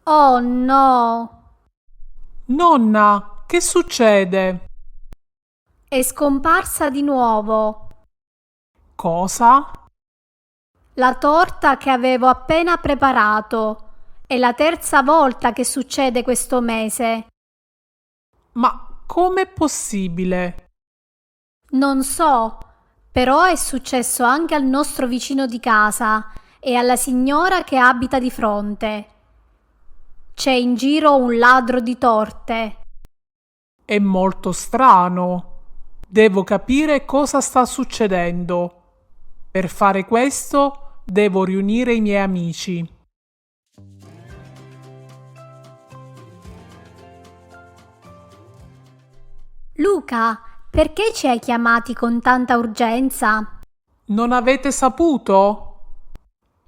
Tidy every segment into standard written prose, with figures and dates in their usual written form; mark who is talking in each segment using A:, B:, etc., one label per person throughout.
A: Oh no!
B: Nonna, che succede?
A: È scomparsa di nuovo.
B: Cosa?
A: La torta che avevo appena preparato. È la terza volta che succede questo mese.
B: Ma com'è possibile?
A: Non so, però è successo anche al nostro vicino di casa e alla signora che abita di fronte. C'è in giro un ladro di torte.
B: È molto strano. Devo capire cosa sta succedendo. Per fare questo devo riunire i miei amici.
A: Luca, perché ci hai chiamati con tanta urgenza?
B: Non avete saputo?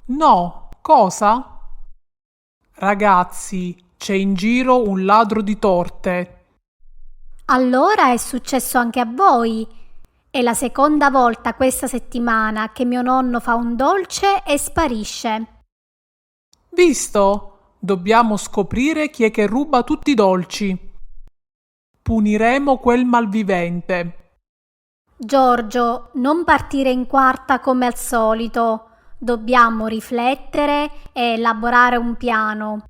B: No, cosa? Ragazzi, c'è in giro un ladro di torte.
A: Allora è successo anche a voi. È la seconda volta questa settimana che mio nonno fa un dolce e sparisce.
B: Visto? Dobbiamo scoprire chi è che ruba tutti i dolci. Puniremo quel malvivente.
A: Giorgio, non partire in quarta come al solito. Dobbiamo riflettere e elaborare un piano.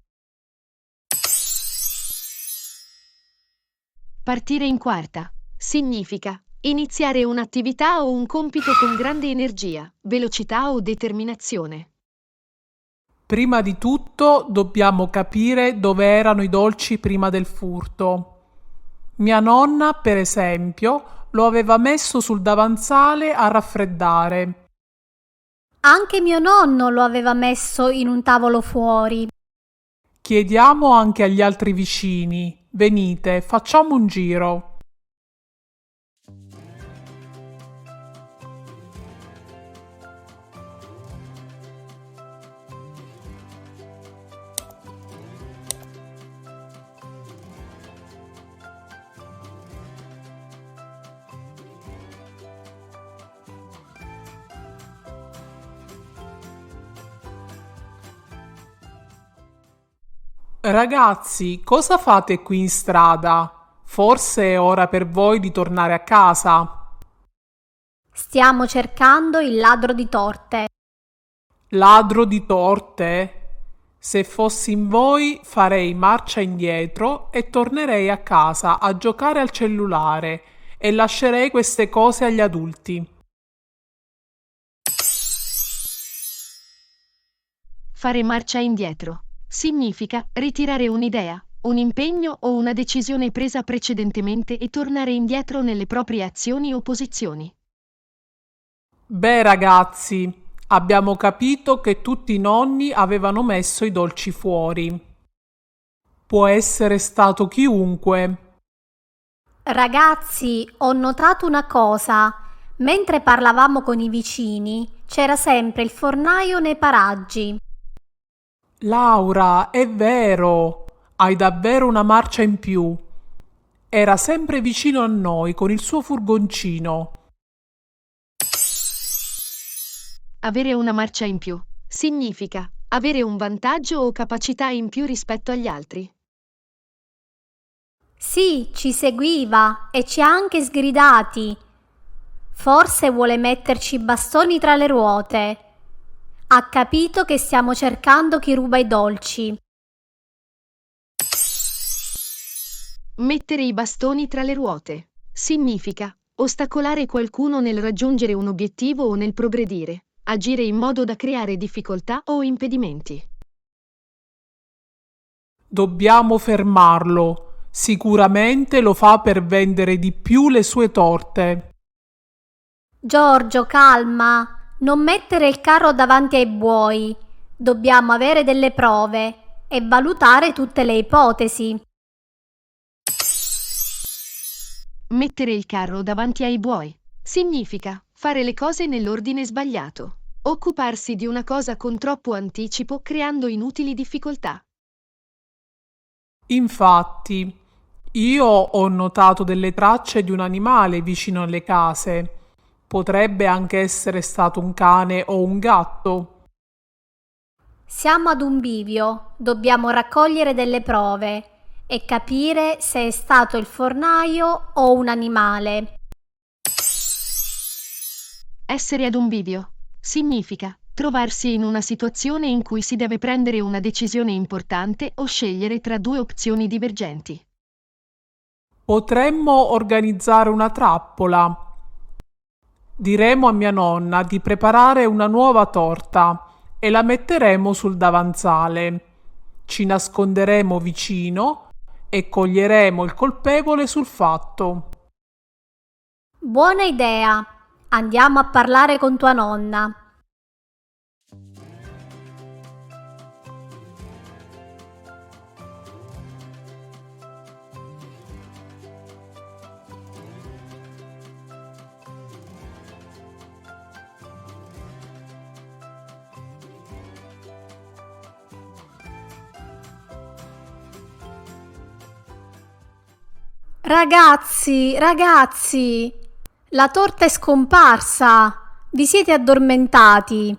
C: Partire in quarta significa iniziare un'attività o un compito con grande energia, velocità o determinazione.
B: Prima di tutto dobbiamo capire dove erano i dolci prima del furto. Mia nonna, per esempio, lo aveva messo sul davanzale a raffreddare.
A: Anche mio nonno lo aveva messo in un tavolo fuori.
B: Chiediamo anche agli altri vicini. Venite, facciamo un giro. Ragazzi, cosa fate qui in strada? Forse è ora per voi di tornare a casa.
A: Stiamo cercando il ladro di torte.
B: Ladro di torte? Se fossi in voi farei marcia indietro e tornerei a casa a giocare al cellulare e lascerei queste cose agli adulti.
C: Fare marcia indietro significa ritirare un'idea, un impegno o una decisione presa precedentemente e tornare indietro nelle proprie azioni o posizioni.
B: Beh, ragazzi, abbiamo capito che tutti i nonni avevano messo i dolci fuori. Può essere stato chiunque.
A: Ragazzi, ho notato una cosa. Mentre parlavamo con i vicini, c'era sempre il fornaio nei paraggi.
B: Laura, è vero, hai davvero una marcia in più. Era sempre vicino a noi con il suo furgoncino.
C: Avere una marcia in più significa avere un vantaggio o capacità in più rispetto agli altri.
A: Sì, ci seguiva e ci ha anche sgridati. Forse vuole metterci i bastoni tra le ruote. Ha capito che stiamo cercando chi ruba i dolci.
C: Mettere i bastoni tra le ruote significa ostacolare qualcuno nel raggiungere un obiettivo o nel progredire, agire in modo da creare difficoltà o impedimenti.
B: Dobbiamo fermarlo. Sicuramente lo fa per vendere di più le sue torte.
A: Giorgio, calma. Non mettere il carro davanti ai buoi. Dobbiamo avere delle prove e valutare tutte le ipotesi.
C: Mettere il carro davanti ai buoi significa fare le cose nell'ordine sbagliato, occuparsi di una cosa con troppo anticipo creando inutili difficoltà.
B: Infatti, io ho notato delle tracce di un animale vicino alle case. Potrebbe anche essere stato un cane o un gatto.
A: Siamo ad un bivio, dobbiamo raccogliere delle prove e capire se è stato il fornaio o un animale.
C: Essere ad un bivio significa trovarsi in una situazione in cui si deve prendere una decisione importante o scegliere tra due opzioni divergenti.
B: Potremmo organizzare una trappola. Diremo a mia nonna di preparare una nuova torta e la metteremo sul davanzale. Ci nasconderemo vicino e coglieremo il colpevole sul fatto.
A: Buona idea! Andiamo a parlare con tua nonna. Ragazzi, la torta è scomparsa. Vi siete addormentati.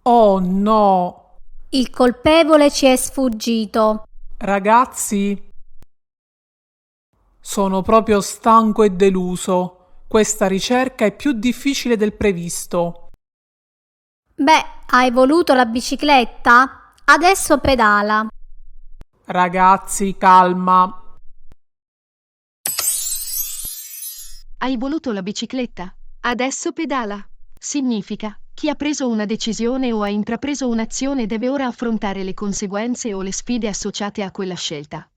B: Oh no!
A: Il colpevole ci è sfuggito.
B: Ragazzi, sono proprio stanco e deluso. Questa ricerca è più difficile del previsto.
A: Beh, hai voluto la bicicletta? Adesso pedala.
B: Ragazzi, calma.
C: Hai voluto la bicicletta? Adesso pedala. Significa, chi ha preso una decisione o ha intrapreso un'azione deve ora affrontare le conseguenze o le sfide associate a quella scelta.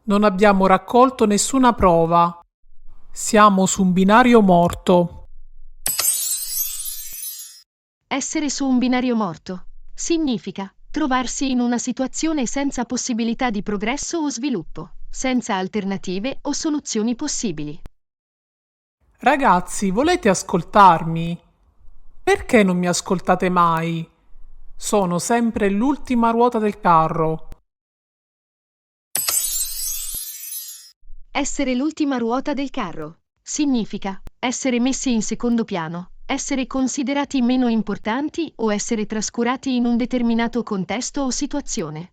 B: Non abbiamo raccolto nessuna prova. Siamo su un binario morto.
C: Essere su un binario morto significa trovarsi in una situazione senza possibilità di progresso o sviluppo, senza alternative o soluzioni possibili.
B: Ragazzi, volete ascoltarmi? Perché non mi ascoltate mai? Sono sempre l'ultima ruota del carro.
C: Essere l'ultima ruota del carro significa essere messi in secondo piano, essere considerati meno importanti o essere trascurati in un determinato contesto o situazione.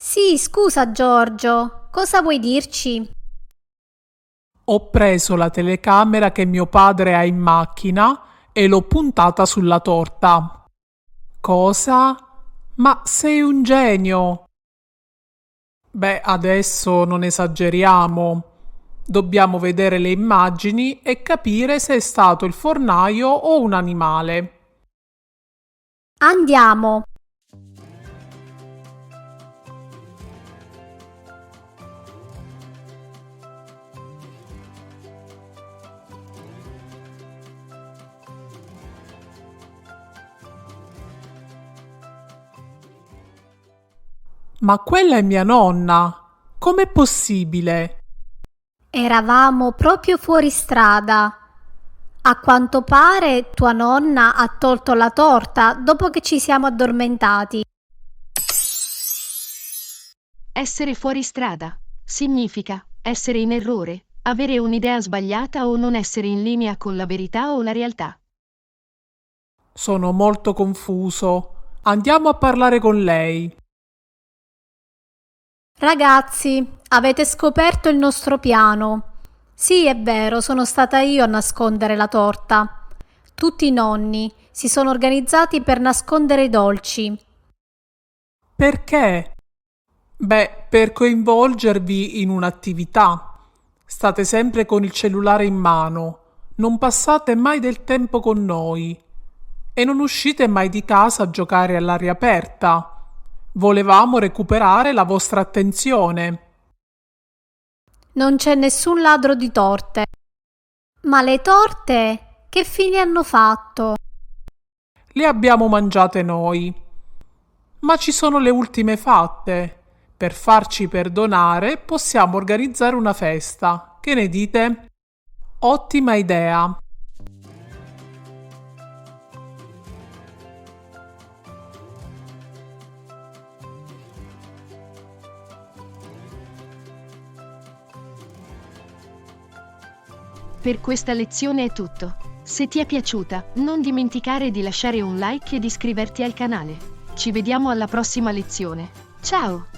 A: Sì, scusa Giorgio, cosa vuoi dirci?
B: Ho preso la telecamera che mio padre ha in macchina e l'ho puntata sulla torta. Cosa? Ma sei un genio! Beh, adesso non esageriamo. Dobbiamo vedere le immagini e capire se è stato il fornaio o un animale.
A: Andiamo.
B: Ma quella è mia nonna. Com'è possibile?
A: Eravamo proprio fuori strada. A quanto pare tua nonna ha tolto la torta dopo che ci siamo addormentati.
C: Essere fuori strada significa essere in errore, avere un'idea sbagliata o non essere in linea con la verità o la realtà.
B: Sono molto confuso. Andiamo a parlare con lei.
A: Ragazzi, avete scoperto il nostro piano. Sì, è vero, sono stata io a nascondere la torta. Tutti i nonni si sono organizzati per nascondere i dolci.
B: Perché? Beh, per coinvolgervi in un'attività. State sempre con il cellulare in mano, non passate mai del tempo con noi e non uscite mai di casa a giocare all'aria aperta. Volevamo recuperare la vostra attenzione.
A: Non c'è nessun ladro di torte. Ma le torte che fine hanno fatto?
B: Le abbiamo mangiate noi. Ma ci sono le ultime fatte. Per farci perdonare possiamo organizzare una festa. Che ne dite? Ottima idea.
C: Per questa lezione è tutto. Se ti è piaciuta, non dimenticare di lasciare un like e di iscriverti al canale. Ci vediamo alla prossima lezione. Ciao!